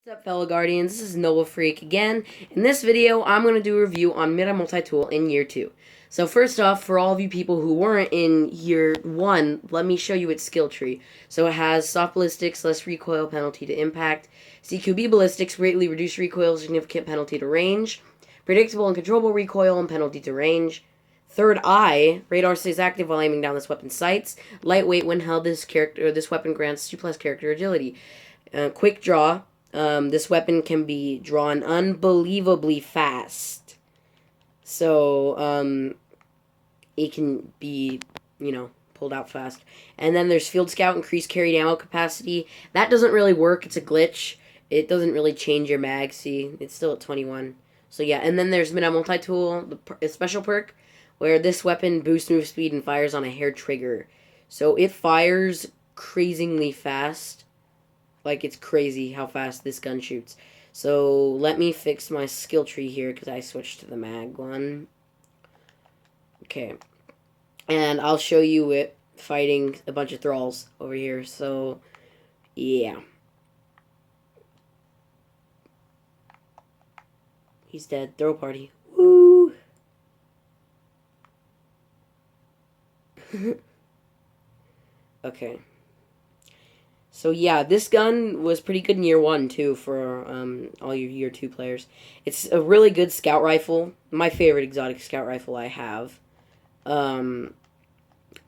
What's up, fellow Guardians? This is Noble Freak again. In this video, I'm going to do a review on Mida Multi-Tool in Year 2. So first off, for all of you people who weren't in Year 1, let me show you its skill tree. So it has soft ballistics, less recoil, penalty to impact. CQB ballistics, greatly reduced recoil, significant penalty to range. Predictable and controllable recoil and penalty to range. Third eye, radar stays active while aiming down this weapon's sights. Lightweight, when held, this weapon grants 2+ character agility. Quick draw. This weapon can be drawn unbelievably fast. So, it can be, pulled out fast. And then there's Field Scout, increased carried ammo capacity. That doesn't really work. It's a glitch. It doesn't really change your mag. See, it's still at 21. So, yeah. And then there's Mida Multi-Tool, the special perk, where this weapon boosts move speed and fires on a hair trigger. So, it fires crazingly fast. Like, it's crazy how fast this gun shoots. So, let me fix my skill tree here, because I switched to the mag one. Okay. And I'll show you it fighting a bunch of thralls over here. So, yeah. He's dead. Throw party. Woo! Okay. So yeah, this gun was pretty good in Year 1 too for all your Year 2 players. It's a really good scout rifle. My favorite exotic scout rifle I have.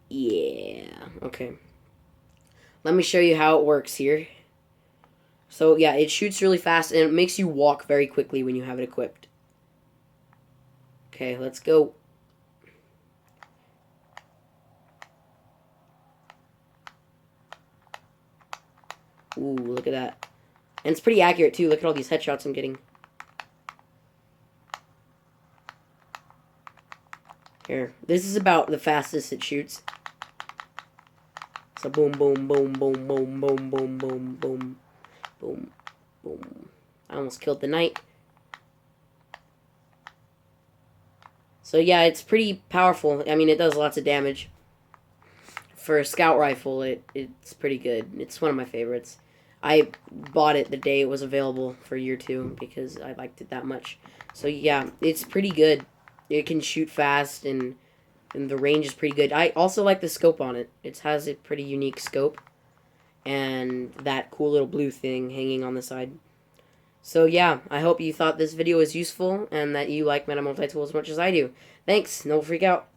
Yeah. Okay. Let me show you how it works here. So yeah, it shoots really fast and it makes you walk very quickly when you have it equipped. Okay, let's go. Ooh, look at that. And it's pretty accurate, too. Look at all these headshots I'm getting. Here. This is about the fastest it shoots. So boom, boom, boom, boom, boom, boom, boom, boom, boom, boom, boom. I almost killed the knight. So yeah, it's pretty powerful. I mean, it does lots of damage. For a scout rifle, it's pretty good. It's one of my favorites. I bought it the day it was available for Year 2 because I liked it that much. So yeah, it's pretty good. It can shoot fast and the range is pretty good. I also like the scope on it. It has a pretty unique scope and that cool little blue thing hanging on the side. So yeah, I hope you thought this video was useful and that you like Mida Multi-Tool as much as I do. Thanks, no freak out.